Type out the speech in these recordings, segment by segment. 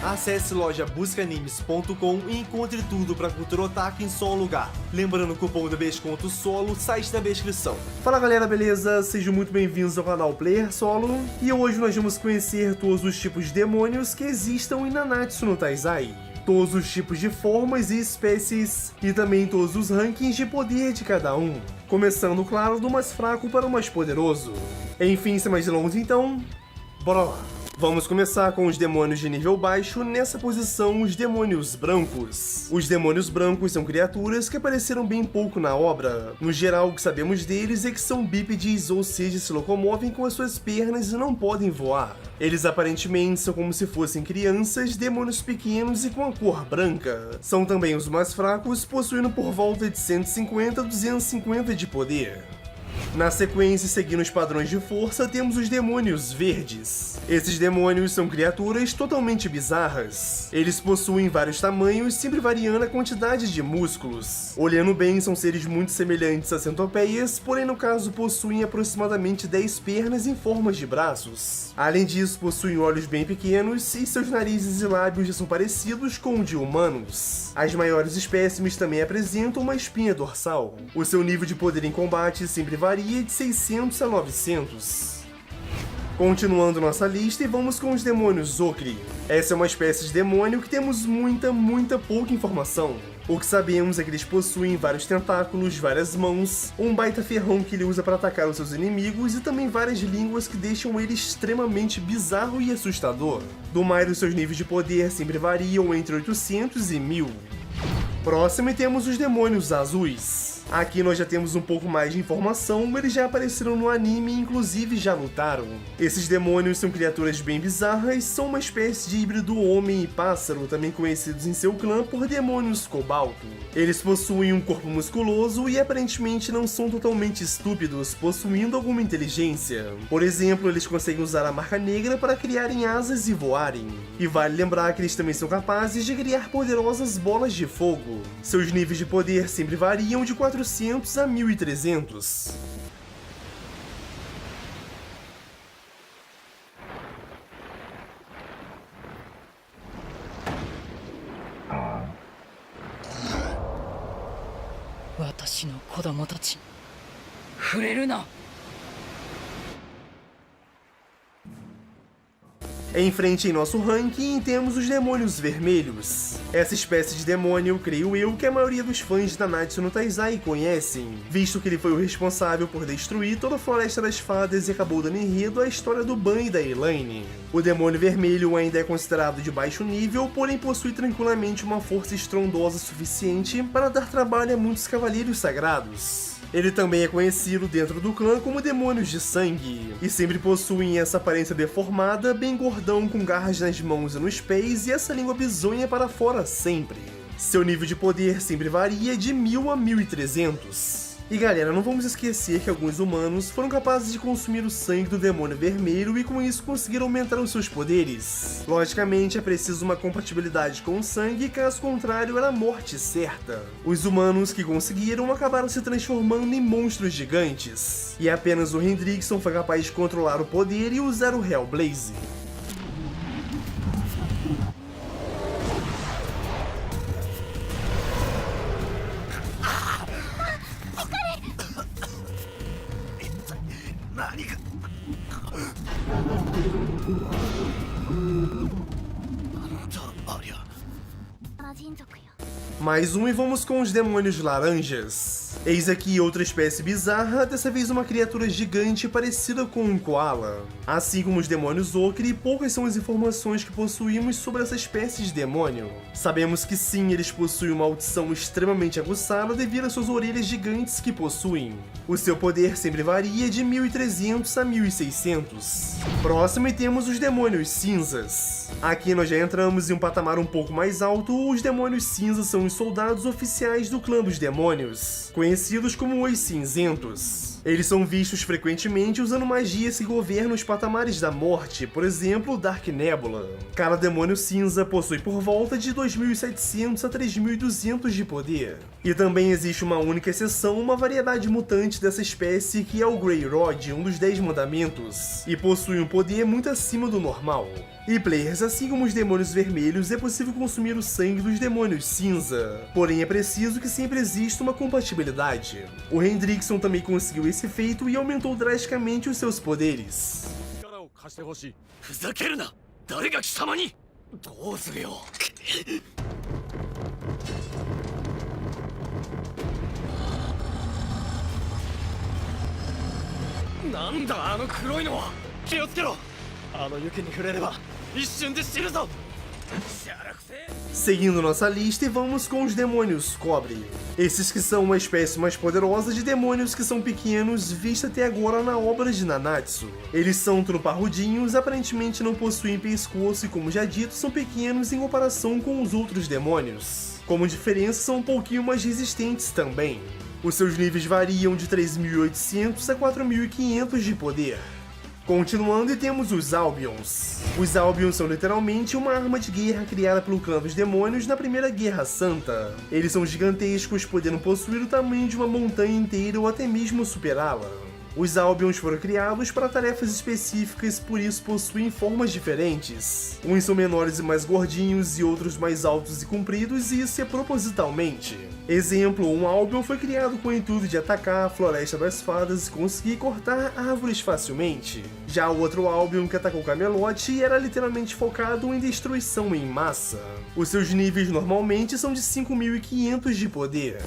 Acesse loja buscaanimes.com e encontre tudo pra cultura otaku em só um lugar. Lembrando o cupom de desconto SOLO, site na descrição. Fala galera, beleza? Sejam muito bem-vindos ao canal Player Solo. E hoje nós vamos conhecer todos os tipos de demônios que existam em Nanatsu no Taizai. Todos os tipos de formas e espécies, e também todos os rankings de poder de cada um. Começando, claro, do mais fraco para o mais poderoso. Enfim, sem mais delongas então, bora lá! Vamos começar com os demônios de nível baixo, nessa posição os demônios brancos. Os demônios brancos são criaturas que apareceram bem pouco na obra. No geral, o que sabemos deles é que são bípedes, ou seja, se locomovem com as suas pernas e não podem voar. Eles aparentemente são como se fossem crianças, demônios pequenos e com a cor branca. São também os mais fracos, possuindo por volta de 150 a 250 de poder. Na sequência, seguindo os padrões de força, temos os demônios verdes. Esses demônios são criaturas totalmente bizarras. Eles possuem vários tamanhos, sempre variando a quantidade de músculos. Olhando bem, são seres muito semelhantes a centopeias, porém no caso possuem aproximadamente 10 pernas em formas de braços. Além disso, possuem olhos bem pequenos e seus narizes e lábios já são parecidos com o de humanos. As maiores espécimes também apresentam uma espinha dorsal. O seu nível de poder em combate sempre varia de 600 a 900. Continuando nossa lista, e vamos com os demônios Okri. Essa é uma espécie de demônio que temos muita pouca informação. O que sabemos é que eles possuem vários tentáculos, várias mãos, um baita ferrão que ele usa para atacar os seus inimigos e também várias línguas que deixam ele extremamente bizarro e assustador. Do mais, os seus níveis de poder sempre variam entre 800 e 1000. Próximo, temos os demônios azuis. Aqui nós já temos um pouco mais de informação, eles já apareceram no anime e inclusive já lutaram. Esses demônios são criaturas bem bizarras, são uma espécie de híbrido homem e pássaro, também conhecidos em seu clã por demônios cobalto. Eles possuem um corpo musculoso e aparentemente não são totalmente estúpidos, possuindo alguma inteligência. Por exemplo, eles conseguem usar a marca negra para criarem asas e voarem. E vale lembrar que eles também são capazes de criar poderosas bolas de fogo. Seus níveis de poder sempre variam de 400 a 1300. Em frente em nosso ranking, temos os demônios vermelhos. Essa espécie de demônio, creio eu, que a maioria dos fãs de Nanatsu no Taizai conhecem, visto que ele foi o responsável por destruir toda a Floresta das Fadas e acabou dando enredo à história do Ban e da Elaine. O demônio vermelho ainda é considerado de baixo nível, porém possui tranquilamente uma força estrondosa suficiente para dar trabalho a muitos cavaleiros sagrados. Ele também é conhecido dentro do clã como demônios de sangue, e sempre possuem essa aparência deformada, bem gordão com garras nas mãos e nos pés e essa língua bizonha para fora sempre. Seu nível de poder sempre varia de 1000 a 1300. E galera, não vamos esquecer que alguns humanos foram capazes de consumir o sangue do demônio vermelho e com isso conseguiram aumentar os seus poderes. Logicamente é preciso uma compatibilidade com o sangue, caso contrário era a morte certa. Os humanos que conseguiram acabaram se transformando em monstros gigantes, e apenas o Hendrickson foi capaz de controlar o poder e usar o Hellblaze. Mais um e vamos com os demônios laranjas. Eis aqui outra espécie bizarra, dessa vez uma criatura gigante parecida com um koala. Assim como os demônios Okri, poucas são as informações que possuímos sobre essa espécie de demônio. Sabemos que sim, eles possuem uma audição extremamente aguçada devido às suas orelhas gigantes que possuem. O seu poder sempre varia de 1300 a 1600. Próximo temos os demônios cinzas. Aqui nós já entramos em um patamar um pouco mais alto. Os demônios cinzas são os soldados oficiais do clã dos demônios, conhecidos como os cinzentos. Eles são vistos frequentemente usando magias que governam os patamares da morte, por exemplo, Dark Nebula. Cada demônio cinza possui por volta de 2.700 a 3.200 de poder. E também existe uma única exceção, uma variedade mutante dessa espécie que é o Grey Rod, um dos 10 mandamentos, e possui um poder muito acima do normal. E players, assim como os demônios vermelhos, é possível consumir o sangue dos demônios cinza, porém é preciso que sempre exista uma compatibilidade. O Hendrickson também conseguiu esse feito e aumentou drasticamente os seus poderes. Seguindo nossa lista, e vamos com os demônios cobre. Esses que são uma espécie mais poderosa de demônios que são pequenos, vista até agora na obra de Nanatsu. Eles são truparrudinhos, aparentemente não possuem pescoço e, como já dito, são pequenos em comparação com os outros demônios. Como diferença, são um pouquinho mais resistentes também. Os seus níveis variam de 3.800 a 4.500 de poder. Continuando, e temos os Albions. Os Albions são literalmente uma arma de guerra criada pelo clã dos demônios na Primeira Guerra Santa. Eles são gigantescos, podendo possuir o tamanho de uma montanha inteira ou até mesmo superá-la. Os Albions foram criados para tarefas específicas, por isso possuem formas diferentes. Uns são menores e mais gordinhos e outros mais altos e compridos, e isso é propositalmente. Exemplo, um Albion foi criado com o intuito de atacar a Floresta das Fadas e conseguir cortar árvores facilmente. Já o outro Albion, que atacou Camelot, era literalmente focado em destruição em massa. Os seus níveis normalmente são de 5.500 de poder.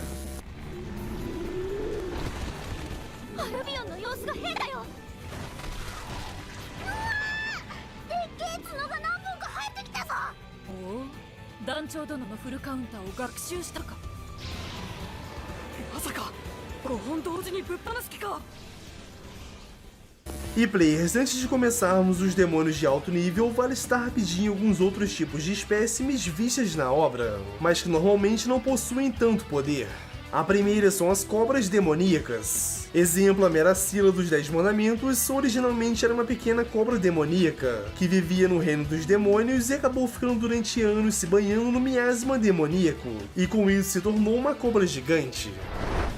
E players, antes de começarmos os demônios de alto nível, vale estar rapidinho alguns outros tipos de espécimes vistas na obra, mas que normalmente não possuem tanto poder. A primeira são as cobras demoníacas. Exemplo, a Meracila dos 10 Mandamentos originalmente era uma pequena cobra demoníaca, que vivia no reino dos demônios e acabou ficando durante anos se banhando no miasma demoníaco, e com isso se tornou uma cobra gigante.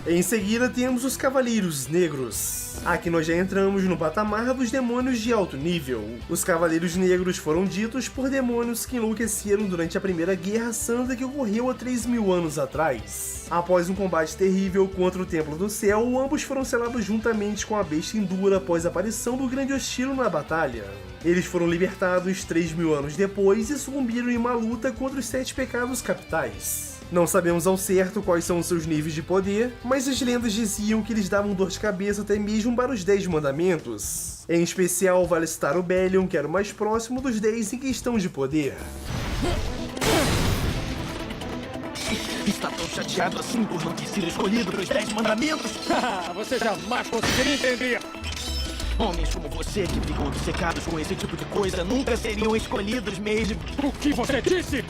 Em seguida temos os Cavaleiros Negros. Aqui nós já entramos no patamar dos demônios de alto nível. Os Cavaleiros Negros foram ditos por demônios que enlouqueceram durante a Primeira Guerra Santa, que ocorreu há 3.000 anos atrás. Após um combate terrível contra o Templo do Céu, ambos foram selados juntamente com a Besta Endura após a aparição do Grande Hostilo na batalha. Eles foram libertados 3.000 anos depois e sucumbiram em uma luta contra os 7 pecados capitais. Não sabemos ao certo quais são os seus níveis de poder, mas as lendas diziam que eles davam dor de cabeça até mesmo para os 10 mandamentos. Em especial, vale citar o Belion, que era o mais próximo dos 10 em questão de poder. Está tão chateado assim por não ter sido escolhido para os 10 mandamentos? Você jamais conseguiria entender! Homens como você que ficam obcecados com esse tipo de coisa nunca seriam escolhidos mesmo. O que você disse?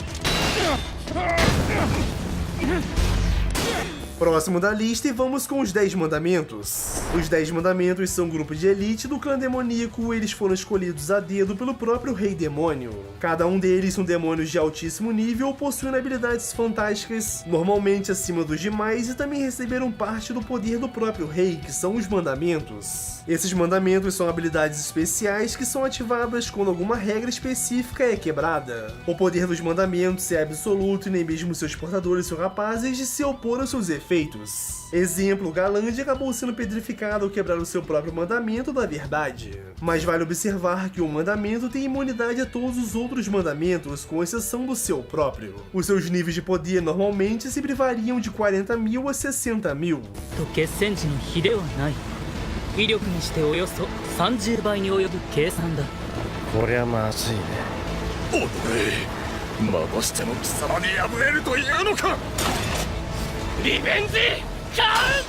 Próximo da lista, e vamos com os 10 mandamentos. Os 10 mandamentos são um grupo de elite do clã demoníaco. Eles foram escolhidos a dedo pelo próprio Rei Demônio. Cada um deles são demônios de altíssimo nível, possuindo habilidades fantásticas, normalmente acima dos demais, e também receberam parte do poder do próprio rei, que são os mandamentos. Esses mandamentos são habilidades especiais que são ativadas quando alguma regra específica é quebrada. O poder dos mandamentos é absoluto e nem mesmo seus portadores são capazes de se opor aos seus efeitos. Exemplo, Galande acabou sendo petrificado ao quebrar o seu próprio mandamento da verdade. Mas vale observar que o mandamento tem imunidade a todos os outros mandamentos, com exceção do seu próprio. Os seus níveis de poder normalmente sempre variam de 40.000 a 60.000. 威力にしておよそ30倍に及ぶ計算だ。こりゃまずいね。おのれ、またしても貴様に敗れるというのか。リベンジカウン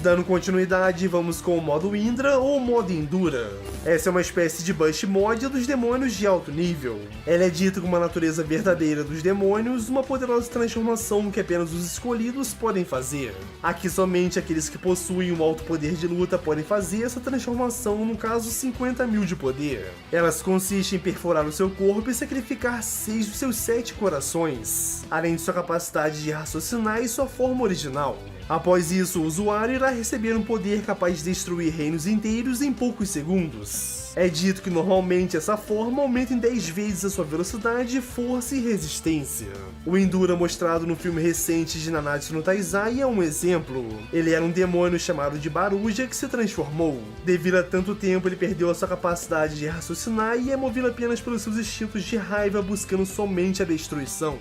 ター Dando continuidade, vamos com o modo Indra ou modo Endura. Essa é uma espécie de Bush mod dos demônios de alto nível. Ela é dita como a natureza verdadeira dos demônios, uma poderosa transformação que apenas os escolhidos podem fazer. Aqui somente aqueles que possuem um alto poder de luta podem fazer essa transformação, no caso 50.000 de poder. Elas consistem em perfurar o seu corpo e sacrificar 6 dos seus 7 corações, além de sua capacidade de raciocinar e sua forma original. Após isso, o usuário irá receber um poder capaz de destruir reinos inteiros em poucos segundos. É dito que normalmente essa forma aumenta em 10 vezes a sua velocidade, força e resistência. O Endura mostrado no filme recente de Nanatsu no Taizai é um exemplo. Ele era um demônio chamado de Baruja que se transformou. Devido a tanto tempo, ele perdeu a sua capacidade de raciocinar e é movido apenas pelos seus instintos de raiva, buscando somente a destruição.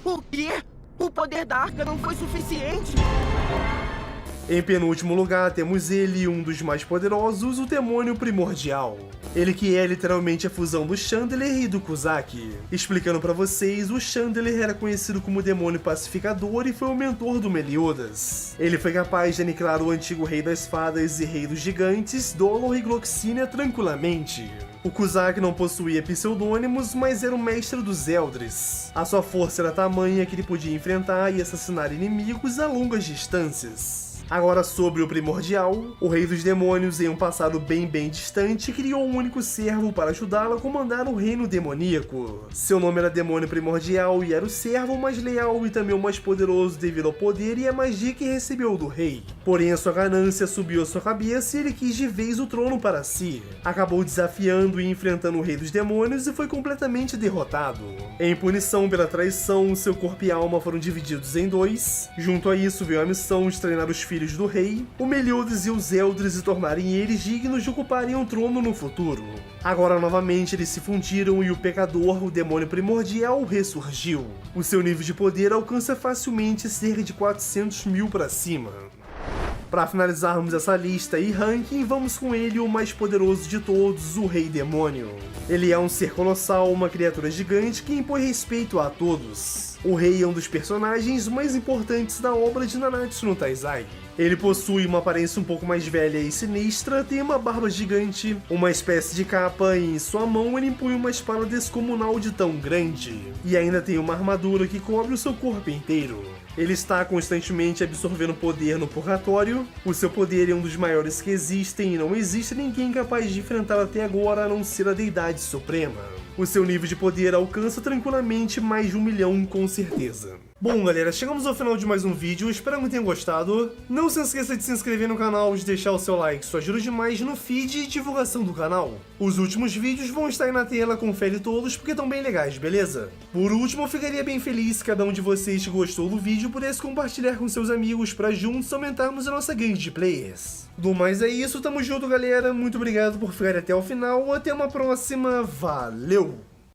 O quê? O poder da arca não foi suficiente? Em penúltimo lugar, temos ele, um dos mais poderosos, o Demônio Primordial. Ele que é literalmente a fusão do Chandler e do Kuzaki. Explicando pra vocês, o Chandler era conhecido como Demônio Pacificador e foi o mentor do Meliodas. Ele foi capaz de aniquilar o antigo Rei das Fadas e Rei dos Gigantes, Dolor e Gloxinia tranquilamente. O Kuzaki não possuía pseudônimos, mas era o mestre dos Eldris. A sua força era tamanha que ele podia enfrentar e assassinar inimigos a longas distâncias. Agora sobre o Primordial, o Rei dos Demônios, em um passado bem distante, criou um único servo para ajudá-lo a comandar o reino demoníaco. Seu nome era Demônio Primordial e era o servo mais leal e também o mais poderoso devido ao poder e à magia que recebeu do rei. Porém, a sua ganância subiu à sua cabeça e ele quis de vez o trono para si. Acabou desafiando e enfrentando o Rei dos Demônios e foi completamente derrotado. Em punição pela traição, seu corpo e alma foram divididos em 2. Junto a isso veio a missão de treinar os filhos do rei, o Meliodas e os Eldris, e tornarem eles dignos de ocuparem o trono no futuro. Agora novamente eles se fundiram e o pecador, o Demônio Primordial, ressurgiu. O seu nível de poder alcança facilmente cerca de 400.000 para cima. Para finalizarmos essa lista e ranking, vamos com ele, o mais poderoso de todos, o Rei Demônio. Ele é um ser colossal, uma criatura gigante que impõe respeito a todos. O rei é um dos personagens mais importantes da obra de Nanatsu no Taizai. Ele possui uma aparência um pouco mais velha e sinistra, tem uma barba gigante, uma espécie de capa e em sua mão ele impõe uma espada descomunal de tão grande. E ainda tem uma armadura que cobre o seu corpo inteiro. Ele está constantemente absorvendo poder no purgatório. O seu poder é um dos maiores que existem e não existe ninguém capaz de enfrentá-lo até agora a não ser a Deidade Suprema. O seu nível de poder alcança tranquilamente mais de 1 milhão com certeza. Bom galera, chegamos ao final de mais um vídeo, espero que tenham gostado. Não se esqueça de se inscrever no canal, de deixar o seu like, isso ajuda demais no feed e divulgação do canal. Os últimos vídeos vão estar aí na tela, confere todos porque estão bem legais, beleza? Por último, eu ficaria bem feliz se cada um de vocês que gostou do vídeo pudesse compartilhar com seus amigos para juntos aumentarmos a nossa gangue de players. Do mais é isso, tamo junto galera, muito obrigado por ficar até o final, até uma próxima, valeu!